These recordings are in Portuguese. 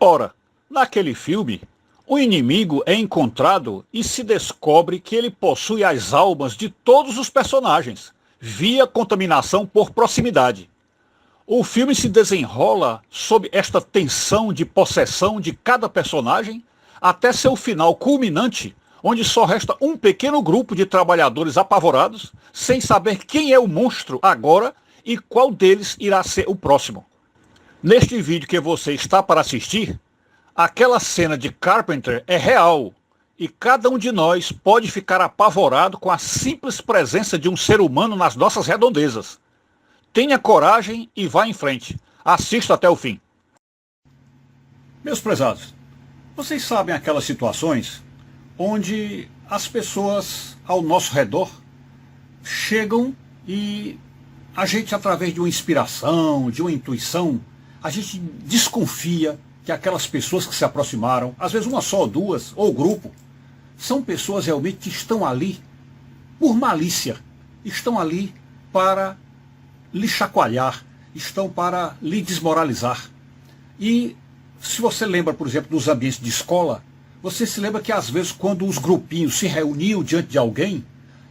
Ora, naquele filme, o inimigo é encontrado e se descobre que ele possui as almas de todos os personagens, via contaminação por proximidade. O filme se desenrola sob esta tensão de possessão de cada personagem, até seu final culminante, onde só resta um pequeno grupo de trabalhadores apavorados, sem saber quem é o monstro agora e qual deles irá ser o próximo. Neste vídeo que você está para assistir, aquela cena de Carpenter é real, e cada um de nós pode ficar apavorado com a simples presença de um ser humano nas nossas redondezas. Tenha coragem e vá em frente. Assista até o fim. Meus prezados, vocês sabem aquelas situações onde as pessoas ao nosso redor chegam e a gente, através de uma inspiração, de uma intuição, a gente desconfia que aquelas pessoas que se aproximaram, às vezes uma só ou duas, ou grupo, são pessoas realmente que estão ali por malícia, estão ali para lhe chacoalhar, estão para lhe desmoralizar. E se você lembra, por exemplo, dos ambientes de escola, você se lembra que às vezes quando os grupinhos se reuniam diante de alguém,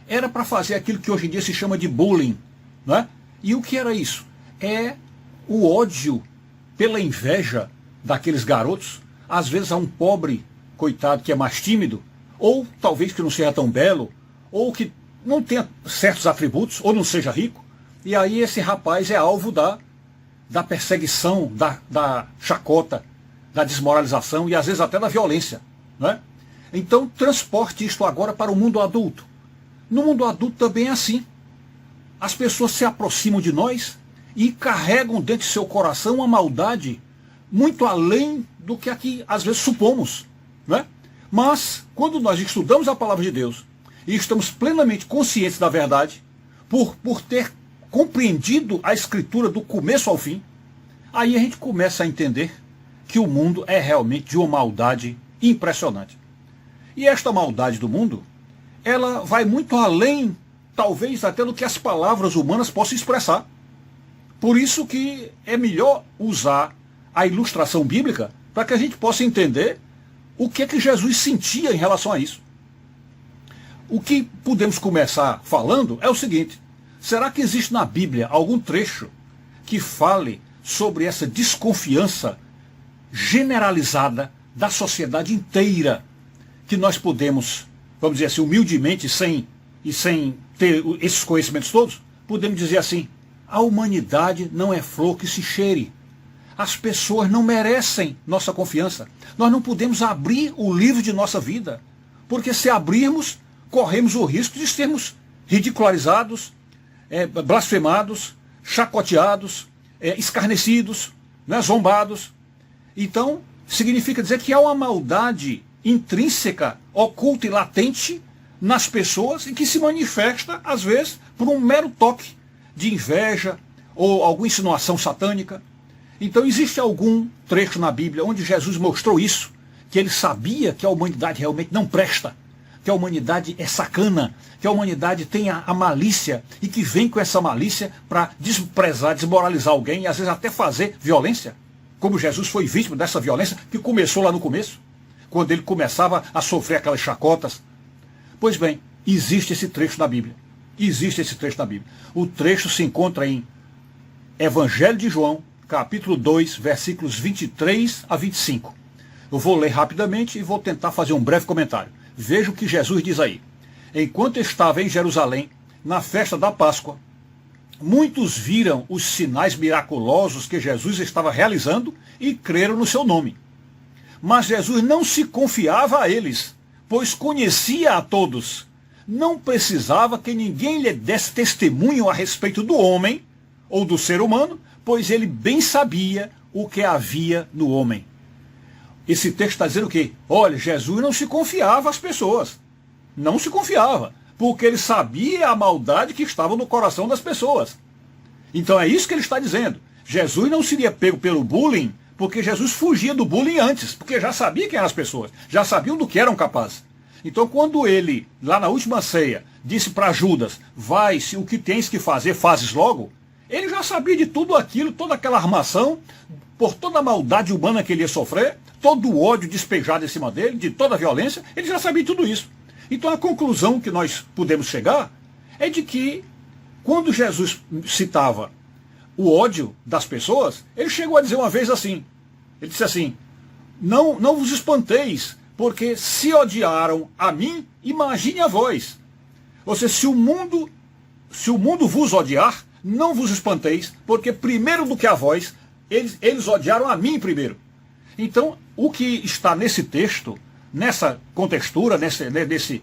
era para fazer aquilo que hoje em dia se chama de bullying, não é? E o que era isso? É o ódio pela inveja daqueles garotos, às vezes a um pobre coitado que é mais tímido, ou talvez que não seja tão belo, ou que não tenha certos atributos, ou não seja rico, e aí esse rapaz é alvo da perseguição, da chacota, da desmoralização e às vezes até da violência, não é? Então transporte isto agora para o mundo adulto. No mundo adulto também é assim. As pessoas se aproximam de nós e carregam dentro de seu coração uma maldade muito além do que aqui às vezes supomos, não é? Mas quando nós estudamos a palavra de Deus e estamos plenamente conscientes da verdade, por ter compreendido a escritura do começo ao fim, aí a gente começa a entender que o mundo é realmente de uma maldade impressionante. E esta maldade do mundo, ela vai muito além, talvez até do que as palavras humanas possam expressar. Por isso que é melhor usar a ilustração bíblica para que a gente possa entender o que é que Jesus sentia em relação a isso. O que podemos começar falando é o seguinte: será que existe na Bíblia algum trecho que fale sobre essa desconfiança generalizada da sociedade inteira, que nós podemos, vamos dizer assim, humildemente, sem ter esses conhecimentos todos, podemos dizer assim: a humanidade não é flor que se cheire. As pessoas não merecem nossa confiança. Nós não podemos abrir o livro de nossa vida, porque se abrirmos, corremos o risco de sermos ridicularizados, blasfemados, chacoteados, escarnecidos, né, zombados. Então, significa dizer que há uma maldade intrínseca, oculta e latente nas pessoas e que se manifesta, às vezes, por um mero toque de inveja ou alguma insinuação satânica. Então existe algum trecho na Bíblia onde Jesus mostrou isso, que ele sabia que a humanidade realmente não presta, que a humanidade é sacana, que a humanidade tem a malícia e que vem com essa malícia para desprezar, desmoralizar alguém e às vezes até fazer violência, como Jesus foi vítima dessa violência que começou lá no começo, quando ele começava a sofrer aquelas chacotas. Pois bem, existe esse trecho na Bíblia. Existe esse trecho na Bíblia. O trecho se encontra em Evangelho de João, capítulo 2, versículos 23 a 25. Eu vou ler rapidamente e vou tentar fazer um breve comentário. Veja o que Jesus diz aí. Enquanto estava em Jerusalém, na festa da Páscoa, muitos viram os sinais miraculosos que Jesus estava realizando e creram no seu nome. Mas Jesus não se confiava a eles, pois conhecia a todos. Não precisava que ninguém lhe desse testemunho a respeito do homem ou do ser humano, pois ele bem sabia o que havia no homem. Esse texto está dizendo o quê? Olha, Jesus não se confiava às pessoas. Não se confiava, porque ele sabia a maldade que estava no coração das pessoas. Então é isso que ele está dizendo. Jesus não seria pego pelo bullying, porque Jesus fugia do bullying antes, porque já sabia quem eram as pessoas, já sabiam do que eram capazes. Então quando ele, lá na última ceia, disse para Judas: vai, se o que tens que fazer, fazes logo, ele já sabia de tudo aquilo, toda aquela armação, por toda a maldade humana que ele ia sofrer, todo o ódio despejado em cima dele, de toda a violência, ele já sabia tudo isso. Então a conclusão que nós podemos chegar é de que, quando Jesus citava o ódio das pessoas, ele chegou a dizer uma vez assim, ele disse assim, não vos espanteis, porque se odiaram a mim, imagine a vós. Ou seja, se o mundo vos odiar, não vos espanteis, porque primeiro do que a vós, eles odiaram a mim primeiro. Então, o que está nesse texto, nessa contextura, nesse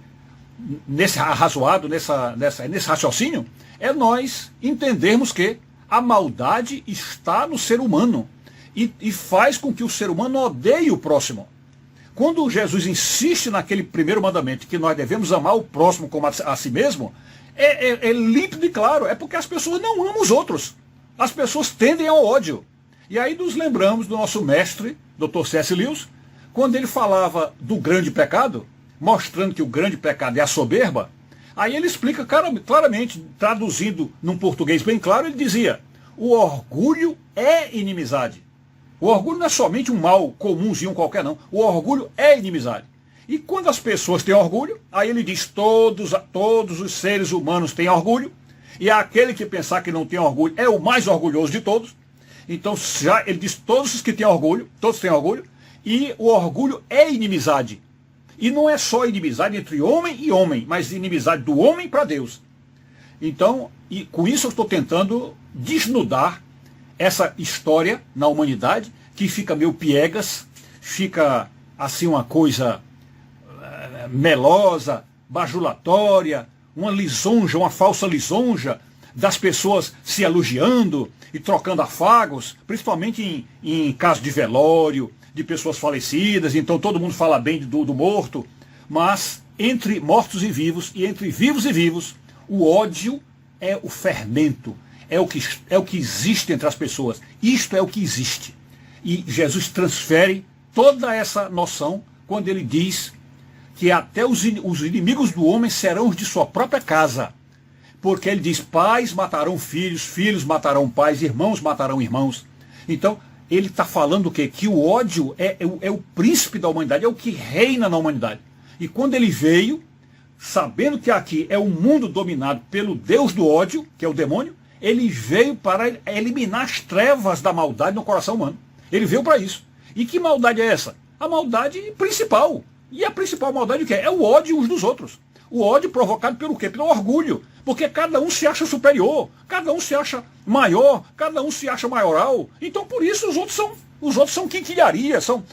arrazoado, nesse raciocínio, é nós entendermos que a maldade está no ser humano e faz com que o ser humano odeie o próximo. Quando Jesus insiste naquele primeiro mandamento, que nós devemos amar o próximo como a si mesmo, é límpido e claro, é porque as pessoas não amam os outros. As pessoas tendem ao ódio. E aí nos lembramos do nosso mestre, Dr. C.S. Lewis, quando ele falava do grande pecado, mostrando que o grande pecado é a soberba, aí ele explica claramente, traduzindo num português bem claro, ele dizia, o orgulho é inimizade. O orgulho não é somente um mal comumzinho qualquer, não. O orgulho é inimizade. E quando as pessoas têm orgulho, aí ele diz, todos os seres humanos têm orgulho, e aquele que pensar que não tem orgulho é o mais orgulhoso de todos. Então já ele diz, todos os que têm orgulho, todos têm orgulho, e o orgulho é inimizade. E não é só inimizade entre homem e homem, mas inimizade do homem para Deus. Então, e com isso eu estou tentando desnudar essa história na humanidade, que fica meio piegas, fica assim uma coisa melosa, bajulatória, uma lisonja, uma falsa lisonja, das pessoas se elogiando e trocando afagos, principalmente em caso de velório, de pessoas falecidas, então todo mundo fala bem do morto, mas entre mortos e vivos, e entre vivos e vivos, o ódio é o fermento, é o que existe entre as pessoas. Isto é o que existe. E Jesus transfere toda essa noção quando ele diz que até os inimigos do homem serão os de sua própria casa. Porque ele diz, pais matarão filhos, filhos matarão pais, irmãos matarão irmãos. Então, ele está falando o quê? Que o ódio é o príncipe da humanidade, é o que reina na humanidade. E quando ele veio, sabendo que aqui é um mundo dominado pelo Deus do ódio, que é o demônio, ele veio para eliminar as trevas da maldade no coração humano. Ele veio para isso. E que maldade é essa? A maldade principal. E a principal maldade o quê? É o ódio uns dos outros. O ódio provocado pelo quê? Pelo orgulho. Porque cada um se acha superior, cada um se acha maior, cada um se acha maioral. Então por isso os outros são quinquilharia, são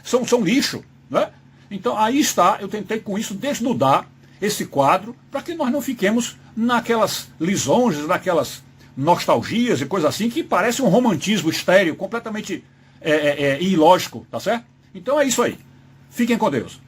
lixo. Né? Então aí está, eu tentei com isso desnudar esse quadro, para que nós não fiquemos naquelas lisonjas, naquelas nostalgias e coisas assim, que parece um romantismo estéril, completamente ilógico, tá certo? Então é isso aí. Fiquem com Deus.